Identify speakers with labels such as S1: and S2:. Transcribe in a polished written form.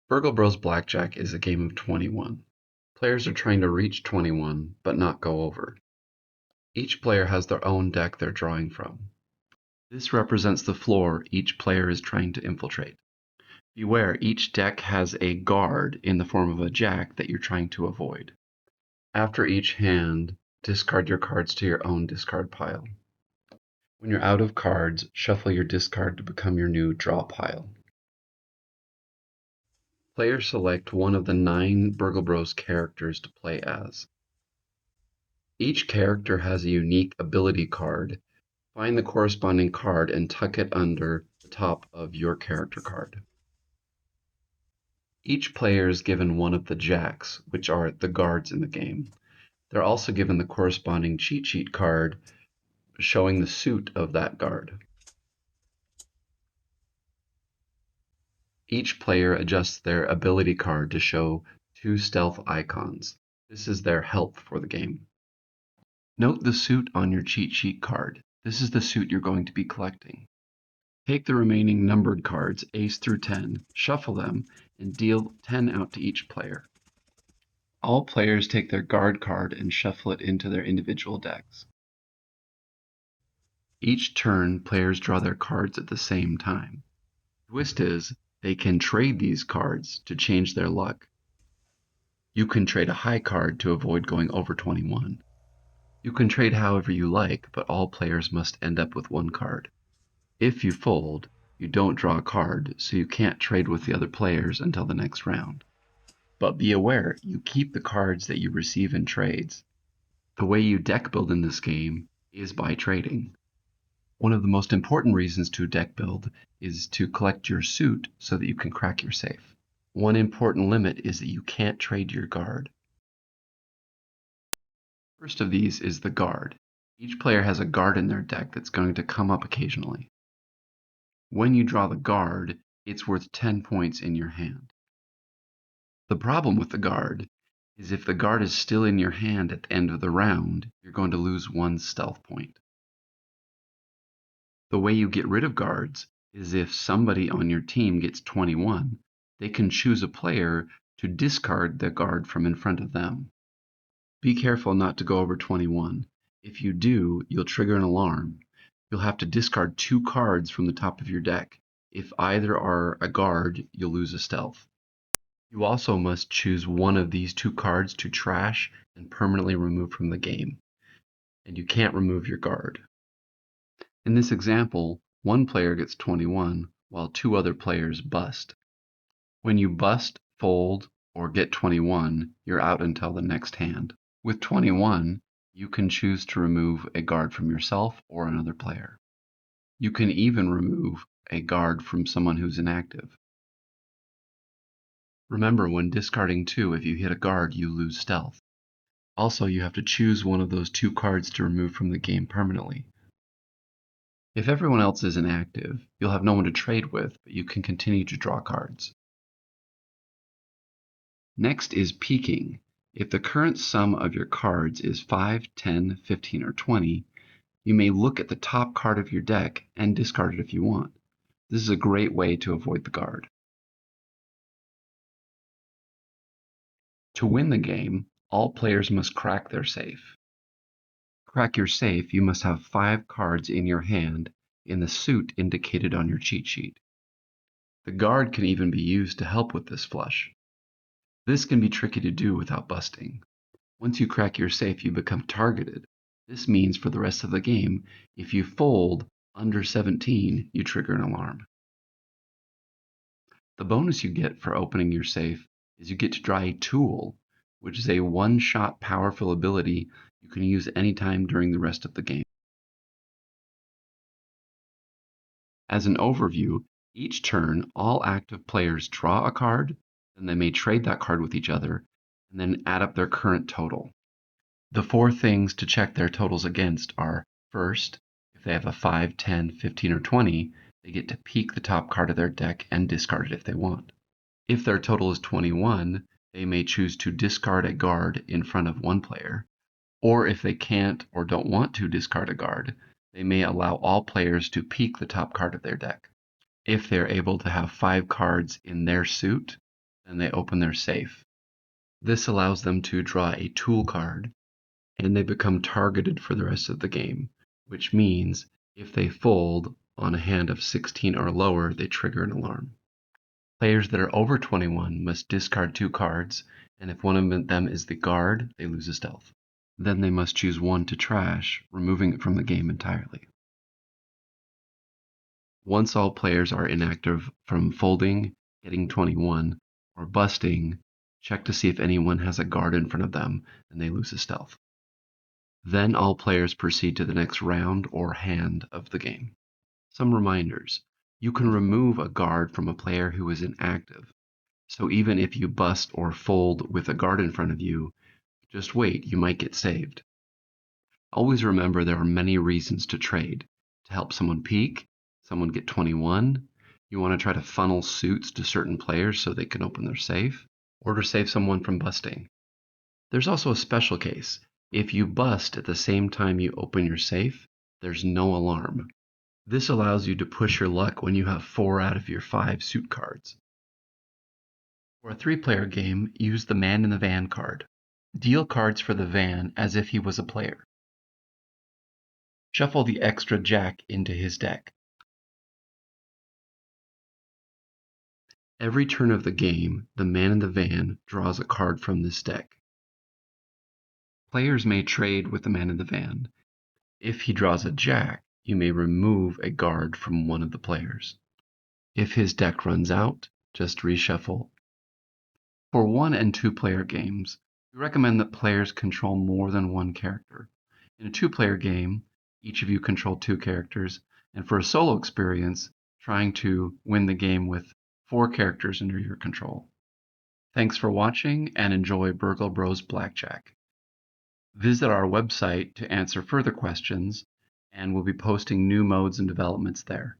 S1: Burgle Bros. Blackjack is a game of 21. Players are trying to reach 21, but not go over. Each player has their own deck they're drawing from. This represents the floor each player is trying to infiltrate. Beware, each deck has a guard in the form of a jack that you're trying to avoid. After each hand, discard your cards to your own discard pile. When you're out of cards, shuffle your discard to become your new draw pile. Players select one of the 9 Burgle Bros characters to play as. Each character has a unique ability card. Find the corresponding card and tuck it under the top of your character card. Each player is given one of the jacks, which are the guards in the game. They're also given the corresponding cheat sheet card showing the suit of that guard. Each player adjusts their ability card to show 2 stealth icons. This is their health for the game. Note the suit on your cheat sheet card. This is the suit you're going to be collecting. Take the remaining numbered cards, ace through 10, shuffle them, and deal 10 out to each player. All players take their guard card and shuffle it into their individual decks. Each turn, players draw their cards at the same time. The twist is, they can trade these cards to change their luck. You can trade a high card to avoid going over 21. You can trade however you like, but all players must end up with 1 card. If you fold, you don't draw a card, so you can't trade with the other players until the next round. But be aware, you keep the cards that you receive in trades. The way you deck build in this game is by trading. One of the most important reasons to deck build is to collect your suit so that you can crack your safe. One important limit is that you can't trade your guard. First of these is the guard. Each player has a guard in their deck that's going to come up occasionally. When you draw the guard, it's worth 10 points in your hand. The problem with the guard is if the guard is still in your hand at the end of the round, you're going to lose 1 stealth point. The way you get rid of guards is if somebody on your team gets 21, they can choose a player to discard the guard from in front of them. Be careful not to go over 21. If you do, you'll trigger an alarm. You'll have to discard 2 cards from the top of your deck. If either are a guard, you'll lose a stealth. You also must choose one of these 2 cards to trash and permanently remove from the game. And you can't remove your guard. In this example, 1 player gets 21, while 2 other players bust. When you bust, fold, or get 21, you're out until the next hand. With 21, you can choose to remove a guard from yourself or another player. You can even remove a guard from someone who's inactive. Remember, when discarding 2, if you hit a guard, you lose stealth. Also, you have to choose one of those 2 cards to remove from the game permanently. If everyone else is inactive, you'll have no one to trade with, but you can continue to draw cards. Next is peeking. If the current sum of your cards is 5, 10, 15, or 20, you may look at the top card of your deck and discard it if you want. This is a great way to avoid the guard. To win the game, all players must crack their safe. To crack your safe, you must have 5 cards in your hand in the suit indicated on your cheat sheet. The guard can even be used to help with this flush. This can be tricky to do without busting. Once you crack your safe, you become targeted. This means for the rest of the game, if you fold under 17, you trigger an alarm. The bonus you get for opening your safe is you get to draw a tool, which is a one-shot powerful ability you can use anytime during the rest of the game. As an overview, each turn, all active players draw a card, then they may trade that card with each other, and then add up their current total. The 4 things to check their totals against are, first, if they have a 5, 10, 15, or 20, they get to peek the top card of their deck and discard it if they want. If their total is 21, they may choose to discard a guard in front of 1 player, or if they can't or don't want to discard a guard, they may allow all players to peek the top card of their deck. If they're able to have 5 cards in their suit, then they open their safe. This allows them to draw a tool card, and they become targeted for the rest of the game, which means if they fold on a hand of 16 or lower, they trigger an alarm. Players that are over 21 must discard 2 cards, and if one of them is the guard, they lose a stealth. Then they must choose one to trash, removing it from the game entirely. Once all players are inactive from folding, getting 21, or busting, check to see if anyone has a guard in front of them, and they lose a stealth. Then all players proceed to the next round or hand of the game. Some reminders. You can remove a guard from a player who is inactive. So even if you bust or fold with a guard in front of you, just wait, you might get saved. Always remember there are many reasons to trade. To help someone peak, someone get 21, you want to try to funnel suits to certain players so they can open their safe, or to save someone from busting. There's also a special case. If you bust at the same time you open your safe, there's no alarm. This allows you to push your luck when you have 4 out of your 5 suit cards. For a 3-player game, use the Man in the Van card. Deal cards for the van as if he was a player. Shuffle the extra jack into his deck. Every turn of the game, the Man in the Van draws a card from this deck. Players may trade with the Man in the Van. If he draws a jack, you may remove a guard from one of the players. If his deck runs out, just reshuffle. For 1 and 2-player games, we recommend that players control more than one character. In a 2-player game, each of you control 2 characters, and for a solo experience, trying to win the game with 4 characters under your control. Thanks for watching, and enjoy Burgle Bros Blackjack. Visit our website to answer further questions, and we'll be posting new modes and developments there.